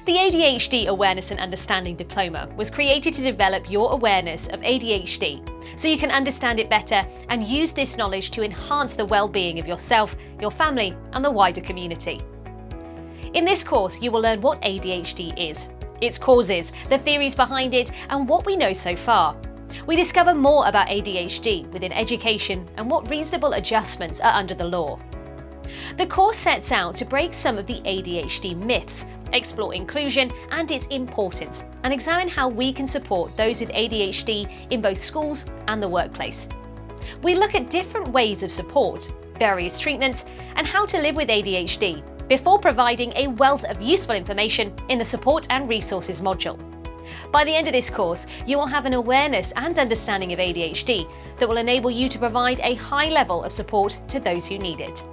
The ADHD Awareness and Understanding Diploma was created to develop your awareness of ADHD so you can understand it better and use this knowledge to enhance the well-being of yourself, your family, and the wider community. In this course, you will learn what ADHD is, its causes, the theories behind it, and what we know so far. We discover more about ADHD within education and what reasonable adjustments are under the law. The course sets out to break some of the ADHD myths, explore inclusion and its importance, and examine how we can support those with ADHD in both schools and the workplace. We look at different ways of support, various treatments, and how to live with ADHD before providing a wealth of useful information in the Support and Resources module. By the end of this course, you will have an awareness and understanding of ADHD that will enable you to provide a high level of support to those who need it.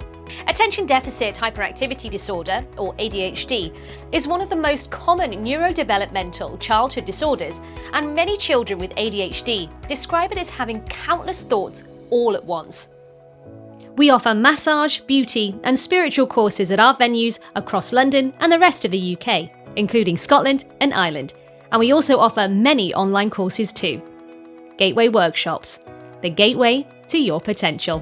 Attention Deficit Hyperactivity Disorder, or ADHD, is one of the most common neurodevelopmental childhood disorders, and many children with ADHD describe it as having countless thoughts all at once. We offer massage, beauty, and spiritual courses at our venues across London and the rest of the UK, including Scotland and Ireland, and we also offer many online courses too. Gateway Workshops, the gateway to your potential.